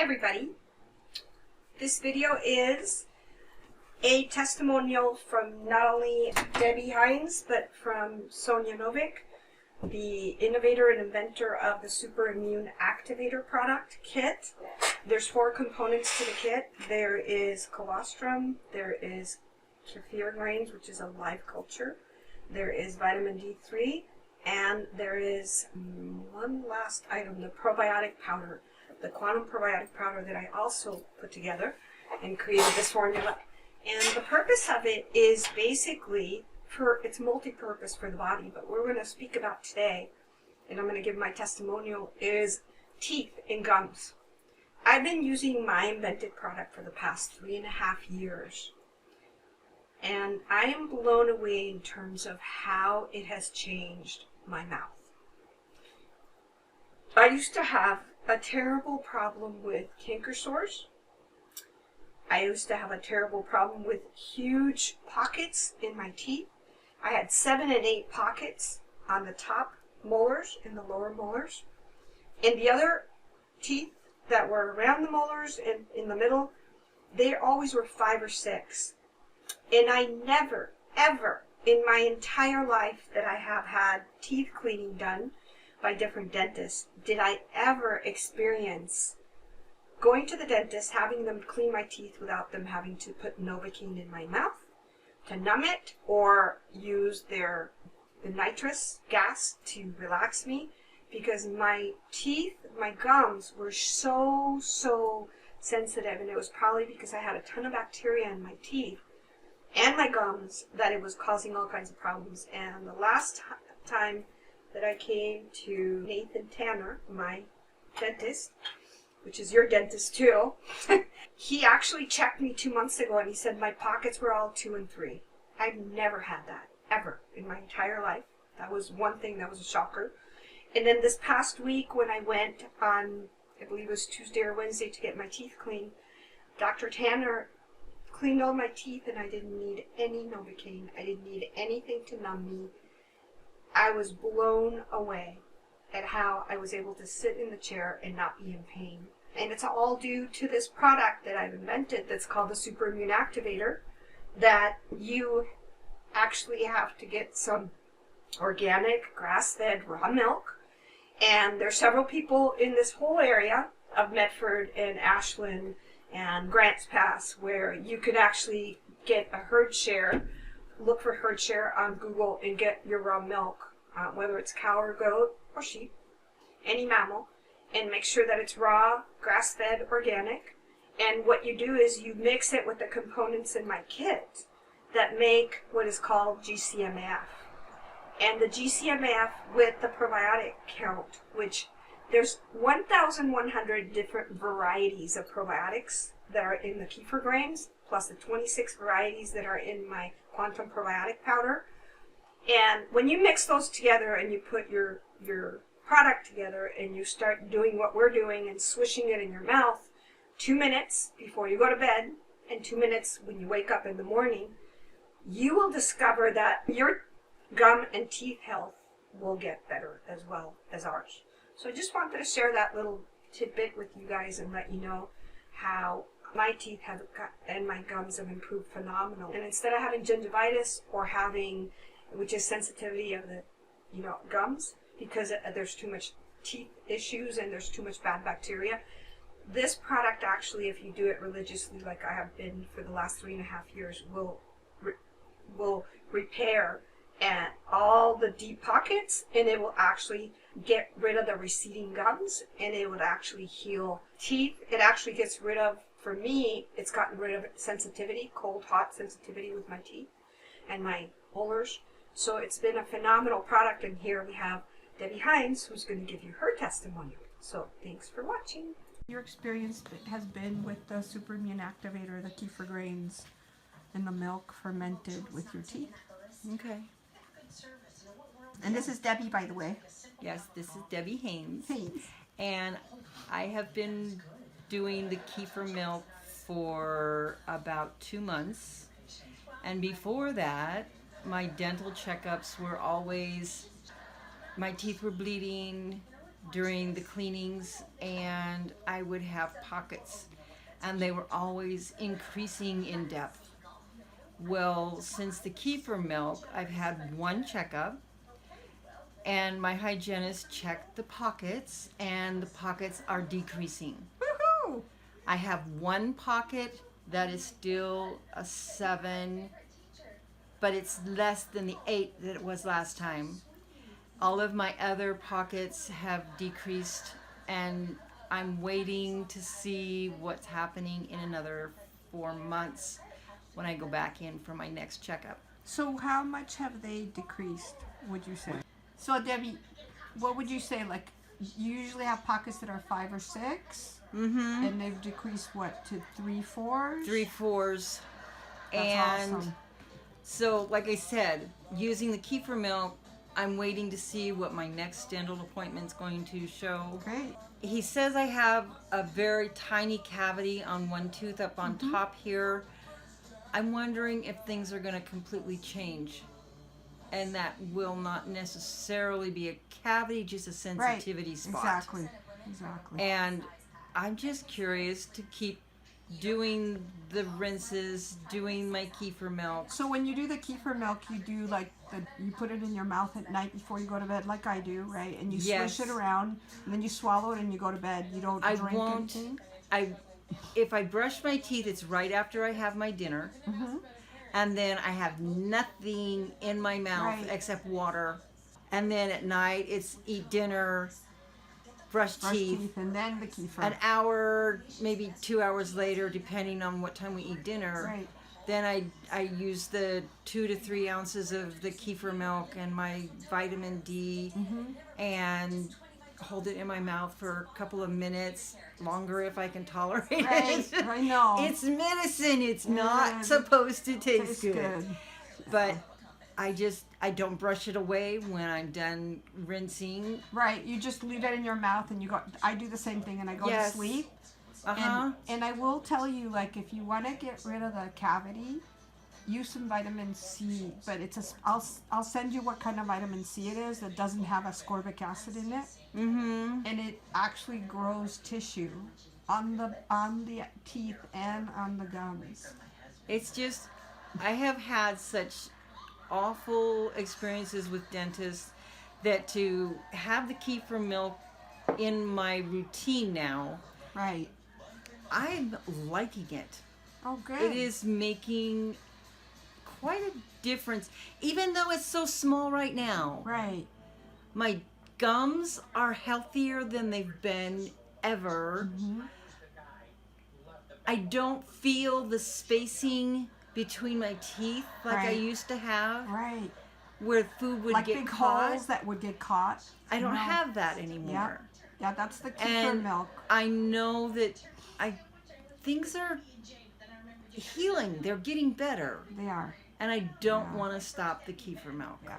everybody. This video is a testimonial from not only Debbie Hines, but from Sonia Novick, the innovator and inventor of the Super Immune Activator product kit. There's 4 components to the kit. There is colostrum, there is kefir grains, which is a live culture, there is vitamin D3, and there is one last item, the probiotic powder, the quantum probiotic powder that I also put together and created this formula. And the purpose of it is basically, it's multi-purpose for the body, but what we're going to speak about today, and I'm going to give my testimonial, is teeth and gums. I've been using my invented product for the past 3.5 years, and I am blown away in terms of how it has changed my mouth. I used to have a terrible problem with canker sores. I used to have a terrible problem with huge pockets in my teeth. I had 7 and 8 pockets on the top molars and the lower molars. And the other teeth that were around the molars and in the middle, they always were 5 or 6. And I never, ever in my entire life that I have had teeth cleaning done by different dentists, did I ever experience going to the dentist, having them clean my teeth without them having to put Novocaine in my mouth to numb it, or use the nitrous gas to relax me, because my teeth, my gums were so sensitive, and it was probably because I had a ton of bacteria in my teeth and my gums that it was causing all kinds of problems. And the last time that I came to Nathan Tanner, my dentist, which is your dentist too, he actually checked me 2 months ago and he said my pockets were all 2 and 3. I've never had that, ever, in my entire life. That was one thing that was a shocker. And then this past week when I went on, I believe it was Tuesday or Wednesday, to get my teeth cleaned, Dr. Tanner cleaned all my teeth and I didn't need any Novocaine. I didn't need anything to numb me. I was blown away at how I was able to sit in the chair and not be in pain. And it's all due to this product that I've invented that's called the Super Immune Activator, that you actually have to get some organic, grass-fed raw milk. And there's several people in this whole area of Medford and Ashland and Grants Pass where you could actually get a herd share. Look for herd share on Google and get your raw milk, whether it's cow or goat or sheep, any mammal, and make sure that it's raw, grass-fed, organic. And what you do is you mix it with the components in my kit that make what is called GCMF. And the GCMF with the probiotic count, which there's 1,100 different varieties of probiotics that are in the kefir grains, plus the 26 varieties that are in my quantum probiotic powder. And when you mix those together and you put your product together and you start doing what we're doing and swishing it in your mouth 2 minutes before you go to bed and 2 minutes when you wake up in the morning, you will discover that your gum and teeth health will get better as well as ours. So I just wanted to share that little tidbit with you guys and let you know how my teeth and my gums have improved phenomenal. And instead of having gingivitis or having, which is sensitivity of the gums, because there's too much teeth issues and there's too much bad bacteria, this product actually, if you do it religiously like I have been for the last 3.5 years, will repair and all the deep pockets, and it will actually get rid of the receding gums, and it would actually heal teeth. It actually gets rid of, for me, it's gotten rid of sensitivity, cold, hot sensitivity with my teeth and my molars. So it's been a phenomenal product, and here we have Debbie Hines, who's going to give you her testimonial. So thanks for watching. Your experience has been with the Super Immune Activator, the kefir grains, and the milk fermented with your teeth. Okay. And this is Debbie, by the way. Yes, this is Debbie Haynes. Haynes. And I have been doing the kefir milk for about 2 months. And before that, my dental checkups were always, my teeth were bleeding, during the cleanings, and I would have pockets, and they were always increasing in depth. Well, since the kefir milk, I've had one checkup, and my hygienist checked the pockets, and the pockets are decreasing. Woohoo! I have one pocket that is still a 7, but it's less than the 8 that it was last time. All of my other pockets have decreased, and I'm waiting to see what's happening in another 4 months when I go back in for my next checkup. So how much have they decreased, would you say? So Debbie, what would you say? Like, you usually have pockets that are 5 or 6, and they've decreased what, to 3 4s? 3 4s. That's And awesome. so, like I said, using the kefir milk, I'm waiting to see what my next dental appointment's going to show. Great. He says I have a very tiny cavity on one tooth up on top here. I'm wondering if things are going to completely change. And that will not necessarily be a cavity, just a sensitivity spot. Exactly. And I'm just curious to keep doing the rinses, doing my kefir milk. So when you do the kefir milk, you do like you put it in your mouth at night before you go to bed, like I do, right? And you Yes. swish it around, and then you swallow it, and you go to bed. You don't I drink won't. anything. If I brush my teeth, it's right after I have my dinner. And then I have nothing in my mouth Right. except water. And then at night, it's eat dinner, brush teeth. And then the kefir. An hour, maybe 2 hours later, depending on what time we eat dinner. Right. Then I use the 2 to 3 ounces of the kefir milk and my vitamin D and hold it in my mouth for a couple of minutes, longer if I can tolerate Right. it. I know. It's medicine. It's Yeah, not supposed to taste Tastes good. But I don't brush it away when I'm done rinsing. Right. You just leave it in your mouth, and you go. I do the same thing, and I go Yes. to sleep. Uh-huh. And I will tell you, like, if you want to get rid of the cavity, use some vitamin C. But I'll send you what kind of vitamin C it is that doesn't have ascorbic acid in it, and it actually grows tissue on the teeth and on the gums. It's just, I have had such awful experiences with dentists that to have the kefir milk in my routine now, Right. I'm liking it. Oh, good. It is making quite a difference, even though it's so small right now. Right. My gums are healthier than they've been ever. I don't feel the spacing between my teeth like I Right. used to have, Right. where food would Like get big caught. holes that would get caught. I don't No. have that anymore. Yeah, that's the kefir And milk. I know that things are healing. They're getting better. They are. And I don't Yeah. want to stop the kefir milk. Yeah.